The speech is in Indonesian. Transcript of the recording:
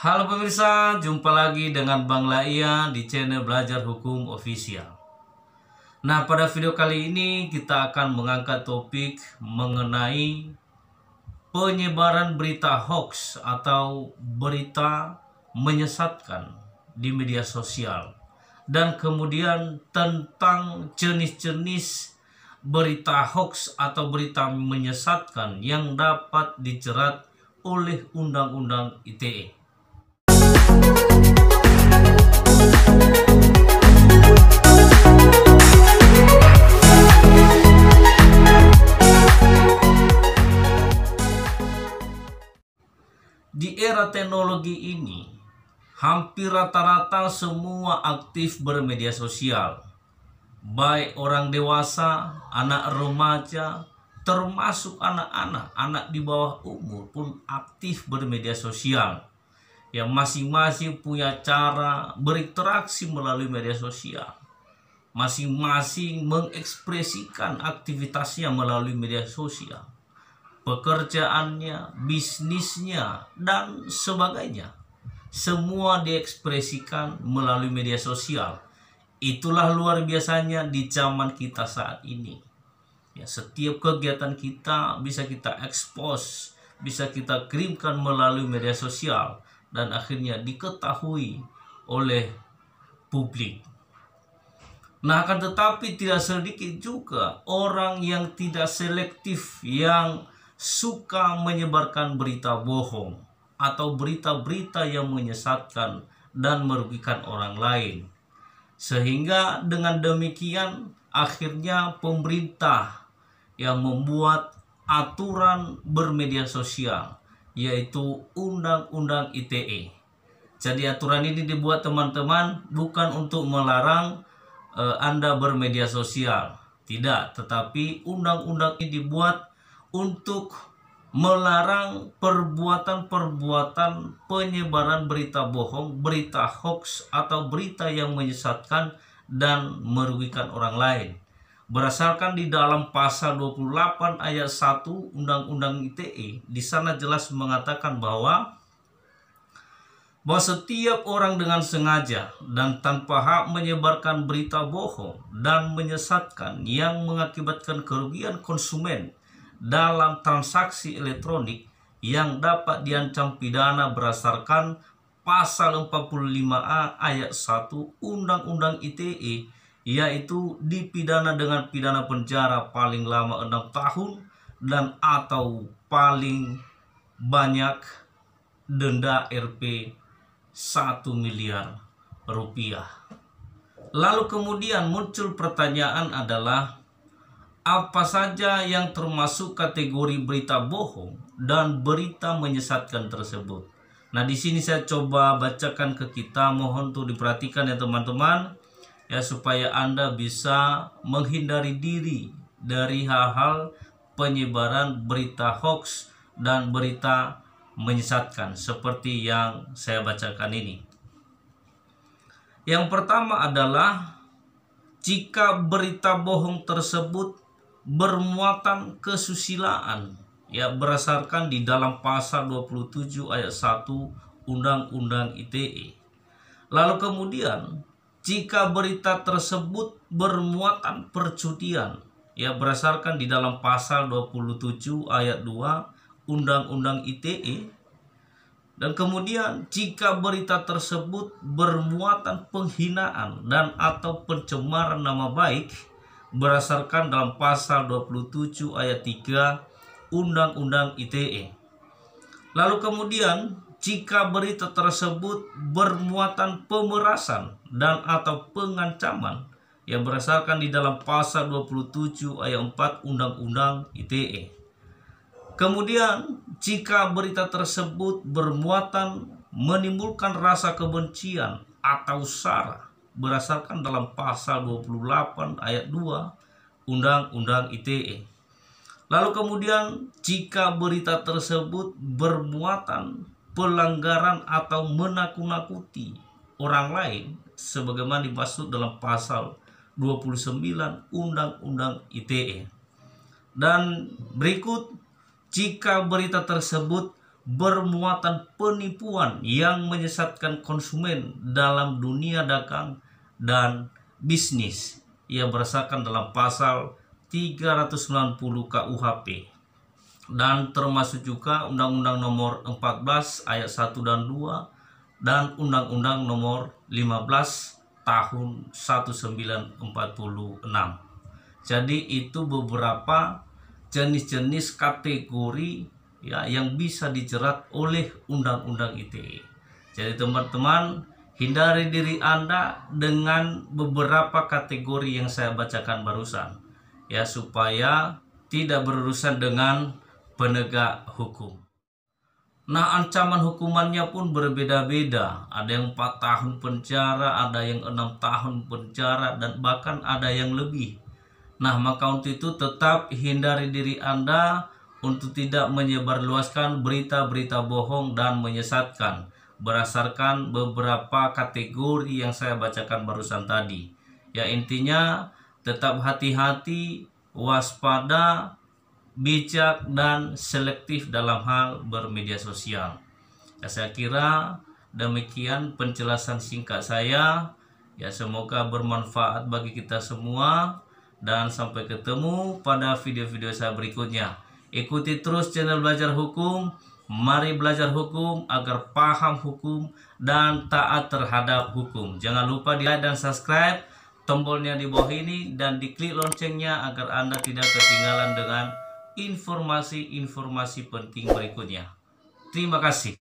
Halo pemirsa, jumpa lagi dengan Bang Laia di channel Belajar Hukum Official. Nah, pada video kali ini kita akan mengangkat topik mengenai penyebaran berita hoax atau berita menyesatkan di media sosial. Dan kemudian tentang jenis-jenis berita hoax atau berita menyesatkan yang dapat dijerat oleh Undang-Undang ITE. Di era teknologi ini, hampir rata-rata semua aktif bermedia sosial. Baik orang dewasa, anak remaja, termasuk anak-anak, anak di bawah umur pun aktif bermedia sosial. Yang masing-masing punya cara berinteraksi melalui media sosial. Masing-masing mengekspresikan aktivitasnya melalui media sosial. Pekerjaannya, bisnisnya, dan sebagainya. Semua diekspresikan melalui media sosial. Itulah luar biasanya di zaman kita saat ini. Ya, setiap kegiatan kita bisa kita expose, bisa kita kirimkan melalui media sosial, dan akhirnya diketahui oleh publik. Nah, akan tetapi tidak sedikit juga orang yang tidak selektif, yang suka menyebarkan berita bohong atau berita-berita yang menyesatkan dan merugikan orang lain. Sehingga dengan demikian akhirnya pemerintah yang membuat aturan bermedia sosial, yaitu Undang-Undang ITE. Jadi aturan ini dibuat teman-teman bukan untuk melarang Anda bermedia sosial, tidak, tetapi undang-undang ini dibuat untuk melarang perbuatan-perbuatan penyebaran berita bohong, berita hoax, atau berita yang menyesatkan dan merugikan orang lain. Berdasarkan di dalam pasal 28 ayat 1 Undang-Undang ITE, di sana jelas mengatakan bahwa setiap orang dengan sengaja dan tanpa hak menyebarkan berita bohong dan menyesatkan yang mengakibatkan kerugian konsumen dalam transaksi elektronik yang dapat diancam pidana berdasarkan pasal 45A ayat 1 Undang-Undang ITE, yaitu dipidana dengan pidana penjara paling lama 6 tahun dan atau paling banyak denda Rp 1 miliar rupiah. Lalu kemudian muncul pertanyaan adalah, apa saja yang termasuk kategori berita bohong dan berita menyesatkan tersebut? Nah, di sini saya coba bacakan ke kita, mohon untuk diperhatikan ya teman-teman, ya, supaya Anda bisa menghindari diri dari hal-hal penyebaran berita hoax dan berita menyesatkan seperti yang saya bacakan ini. Yang pertama adalah jika berita bohong tersebut bermuatan kesusilaan, ya, berdasarkan di dalam pasal 27 ayat 1 Undang-Undang ITE. Lalu kemudian jika berita tersebut bermuatan perjudian, ya, berdasarkan di dalam pasal 27 ayat 2 Undang-Undang ITE. Dan kemudian jika berita tersebut bermuatan penghinaan dan atau pencemaran nama baik, berdasarkan dalam pasal 27 ayat 3 Undang-Undang ITE. Lalu kemudian jika berita tersebut bermuatan pemerasan dan atau pengancaman, yang berdasarkan di dalam pasal 27 ayat 4 Undang-Undang ITE. Kemudian jika berita tersebut bermuatan menimbulkan rasa kebencian atau sara, berdasarkan dalam pasal 28 ayat 2 Undang-Undang ITE. Lalu kemudian jika berita tersebut bermuatan pelanggaran atau menakut-nakuti orang lain, sebagaimana dimaksud dalam pasal 29 Undang-Undang ITE. Dan berikut, jika berita tersebut bermuatan penipuan yang menyesatkan konsumen dalam dunia dagang dan bisnis yang berdasarkan dalam pasal 390 KUHP dan termasuk juga Undang-Undang Nomor 14 Ayat 1 dan 2 dan Undang-Undang Nomor 15 Tahun 1946. Jadi itu beberapa jenis-jenis kategori ya yang bisa dijerat oleh Undang-Undang ITE. Jadi teman-teman, hindari diri Anda dengan beberapa kategori yang saya bacakan barusan ya, supaya tidak berurusan dengan penegak hukum. Nah, ancaman hukumannya pun berbeda-beda. Ada yang 4 tahun penjara, ada yang 6 tahun penjara, dan bahkan ada yang lebih. Nah, maka untuk itu tetap hindari diri Anda untuk tidak menyebarluaskan berita-berita bohong dan menyesatkan berdasarkan beberapa kategori yang saya bacakan barusan tadi. Ya, intinya tetap hati-hati, waspada, bijak, dan selektif dalam hal bermedia sosial. Ya, saya kira demikian penjelasan singkat saya. Ya, semoga bermanfaat bagi kita semua, dan sampai ketemu pada video-video saya berikutnya. Ikuti terus channel Belajar Hukum. Mari belajar hukum agar paham hukum dan taat terhadap hukum. Jangan lupa di like dan subscribe, tombolnya di bawah ini, dan diklik loncengnya agar Anda tidak ketinggalan dengan informasi-informasi penting berikutnya. Terima kasih.